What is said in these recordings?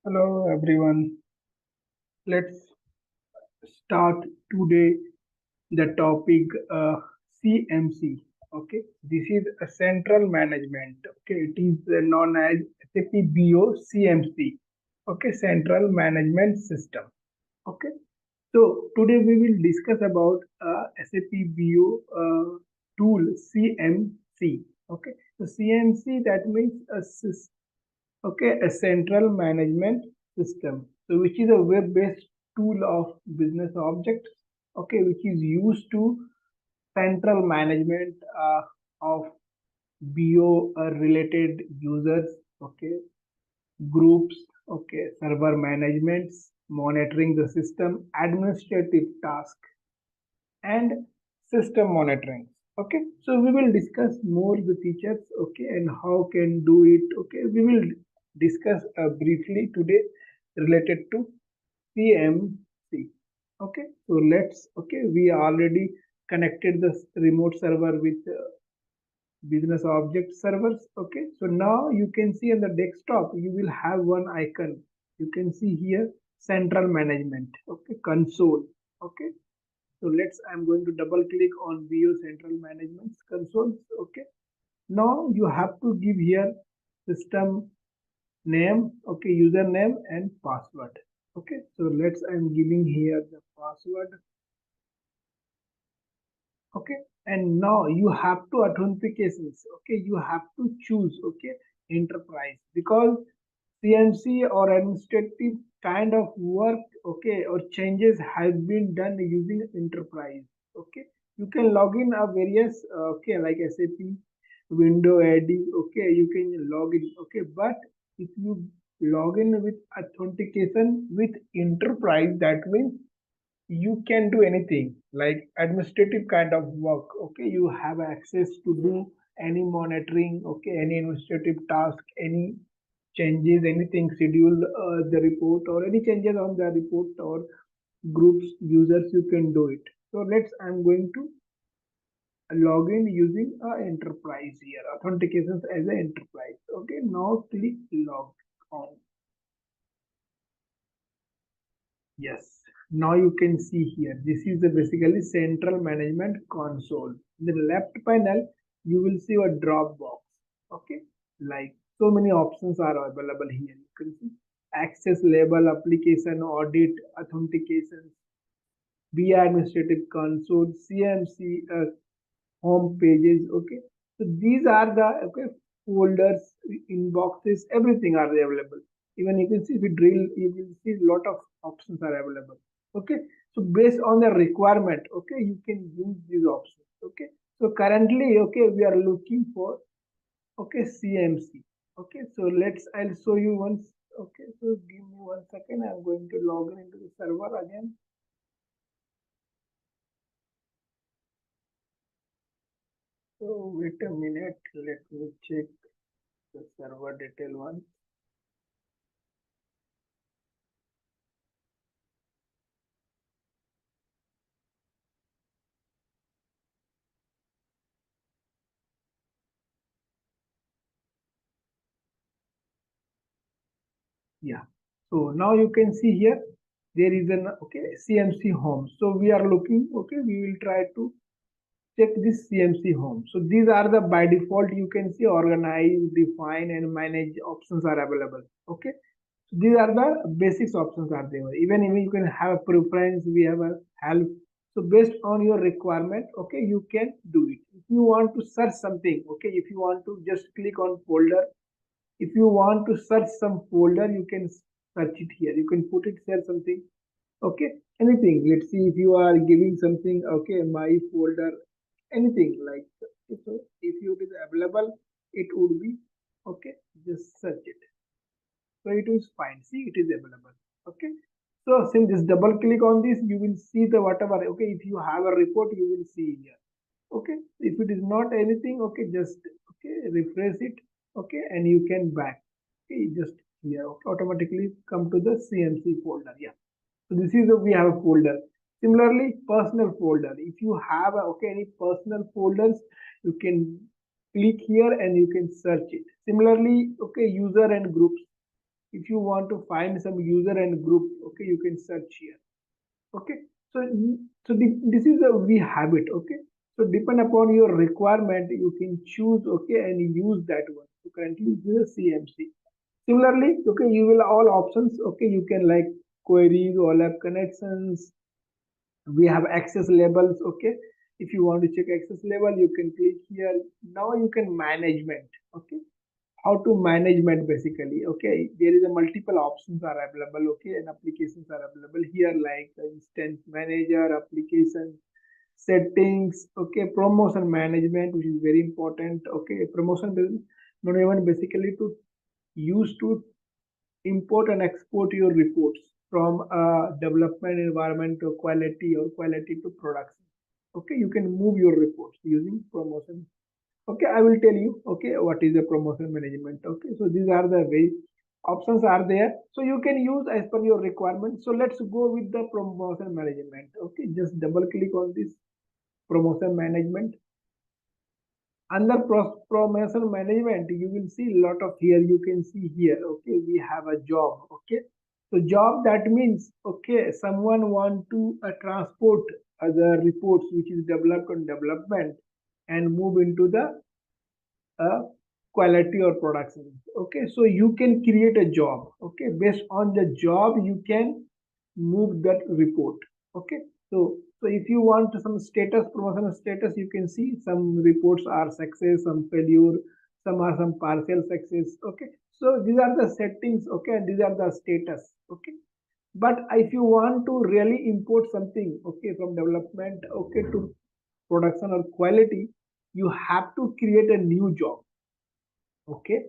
Hello everyone. Let's start today the topic CMC. Okay, this is a central management. Okay, it is known as SAP BO CMC. Okay, Central Management System. Okay, so today we will discuss about SAP BO tool CMC. Okay, so CMC, that means a central management system, so which is a web-based tool of business objects, okay, which is used to central management of BO related users, okay, groups, okay, server managements, monitoring the system, administrative task, and system monitoring. Okay, so we will discuss more the features, okay, and how can do it. Okay, we will discuss briefly today related to CMC. Okay, so let's, okay, we already connected the remote server with business object servers. Okay, so now you can see on the desktop you will have one icon. You can see here central management, okay, console. Okay, so I'm going to double click on BO Central Management Console. Okay. Now you have to give here system name, okay, username and password. Okay. So I'm giving here the password. Okay. And now you have to authentications. Okay. You have to choose, okay, enterprise, because CMC or administrative kind of work, okay, or changes has been done using enterprise. Okay, you can log in a various, okay, like SAP window ID. Okay, you can log in. Okay, but if you log in with authentication with enterprise, that means you can do anything like administrative kind of work. Okay, you have access to do any monitoring, okay, any administrative task, any changes, anything, schedule the report or any changes on the report or groups users, you can do it. So I'm going to log in using a enterprise here, authentications as an enterprise. Okay, now click log on. Yes, now you can see here, this is the basically central management console. In the left panel, you will see a drop box. Okay, like so many options are available here. You can see access label, application, audit, authentication, BI administrative console, CMC, home pages. Okay, so these are the, okay, folders, inboxes, everything are available. Even you can see if you drill, you will see a lot of options are available. Okay, so based on the requirement, okay, you can use these options. Okay, so currently, okay, we are looking for, okay, CMC. Okay, so I'll show you once. Okay, so give me 1 second. I'm going to log in into the server again. So wait a minute, let me check the server detail once. Yeah, so now you can see here there is an, okay, CMC home. So we are looking, okay, we will try to check this CMC home. So these are the, by default, you can see organize, define and manage options are available. Okay, so these are the basics options are there. Even you can have a preference, we have a help. So based on your requirement, okay, you can do it. If you want to search something, okay, if you want to just click on folder, if you want to search some folder, you can search it here. You can put it here something, okay, anything. Let's see if you are giving something, okay, my folder, anything like, so if it is available, it would be, okay, just search it. So it is fine, see, it is available. Okay, so since just double click on this, you will see the whatever. Okay, if you have a report, you will see here. Okay, if it is not anything, okay, just, okay, refresh it. Okay, and you can back, okay, just here, okay, automatically come to the CMC folder. Yeah, so this is we have a folder. Similarly, personal folder, if you have a, okay, any personal folders, you can click here and you can search it. Similarly, okay, user and groups, If you want to find some user and group, okay, you can search here. Okay, so this is a we have it. Okay, so depend upon your requirement, you can choose, okay, and use that one. So currently this is CMC. Similarly, okay, you will all options. Okay, you can like queries, OLAP connections. We have access labels. Okay, if you want to check access level, you can click here. Now you can management. Okay, how to management basically. Okay, there is a multiple options are available. Okay, and applications are available here like instance manager, application settings. Okay, promotion management, which is very important. Okay, promotion not even basically to use to import and export your reports from development environment to quality or quality to production. Okay, you can move your reports using promotion. Okay, I will tell you, okay, what is the promotion management. Okay, so these are the way options are there, so you can use as per your requirement. So let's go with the promotion management. Okay, just double click on this promotion management. Under promotion management, you will see a lot of here. You can see here, okay, we have a job. Okay, so job, that means, okay, someone want to transport the reports which is developed on development and move into the uh, quality or production. Okay, so you can create a job. Okay, based on the job you can move that report. Okay, so if you want some status, promotion status, you can see some reports are success, some failure, some are some partial success. Okay, so these are the settings. Okay, and these are the status. Okay, but if you want to really import something, okay, from development, okay, to production or quality, you have to create a new job. Okay,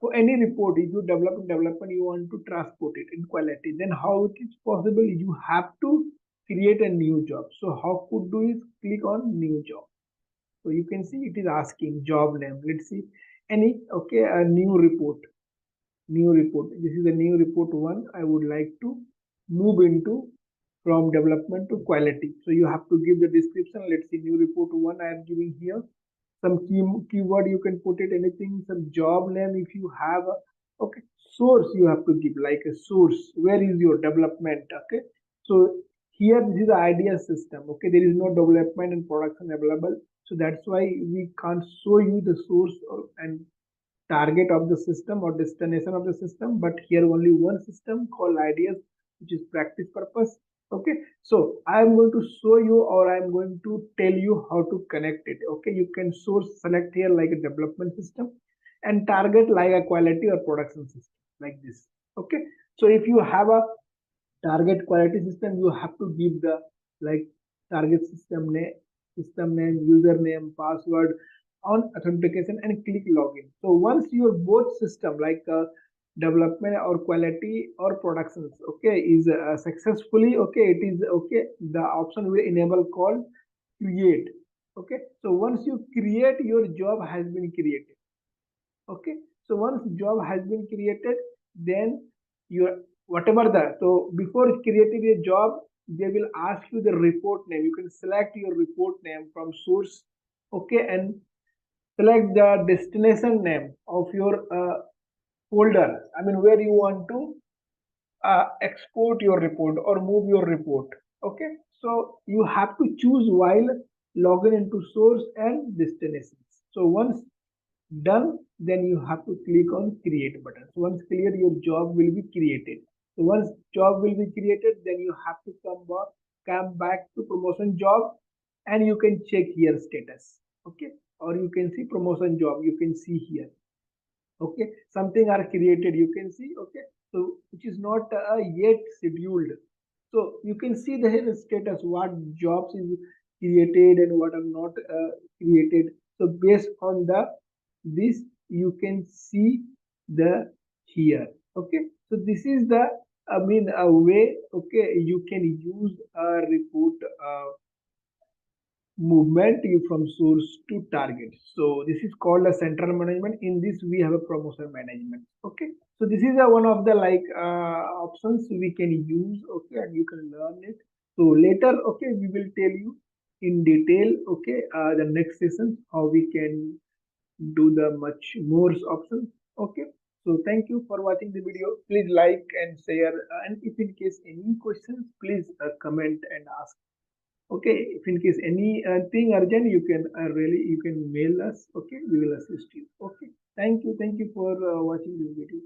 for any report, if you develop in development, you want to transport it in quality, then how it is possible? You have to create a new job. So how could do is click on new job. So you can see it is asking job name. Let's see any. Okay, a new report. New report, this is a new report one. I would like to move into from development to quality. So you have to give the description. Let's see, new report one I am giving here. Some keyword you can put it, anything, some job name if you have a, okay, source you have to give like a source, where is your development. Okay, so here this is the idea system. Okay, there is no development and production available, so that's why we can't show you the source and target of the system or destination of the system, but here only one system called ideas, which is practice purpose. Okay, so I am going to show you, or I am going to tell you how to connect it. Okay, you can source select here like a development system and target like a quality or production system like this. Okay, so if you have a target quality system, you have to give the like target system name, username, password on authentication and click login. So once your both system like development or quality or productions, okay, is successfully, okay, it is okay, the option will enable called create. Okay, so once you create, your job has been created. Okay, so once job has been created, then your whatever the, so before creating a job, they will ask you the report name. You can select your report name from source. Okay, and select the destination name of your folder. I mean, where you want to export your report or move your report. Okay, so you have to choose while logging into source and destinations. So once done, then you have to click on create button. So once clear, your job will be created. So once job will be created, then you have to come back to promotion job, and you can check here status. Okay, or you can see promotion job, you can see here. Okay, something are created, you can see. Okay, so which is not yet scheduled. So you can see the here status, what jobs is created and what are not created. So based on the this, you can see the here. Okay, so this is the, I mean, a way, okay, you can use a report movement you from source to target. So this is called a central management. In this we have a promotion management. Okay, so this is a one of the like options we can use. Okay, and you can learn it. So later, okay, we will tell you in detail. Okay, the next session how we can do the much more options. Okay, So thank you for watching the video. Please like and share. And if in case any questions, please comment and ask. Okay, if in case any thing urgent, you can you can mail us. Okay, we will assist you. Okay, thank you for watching this video.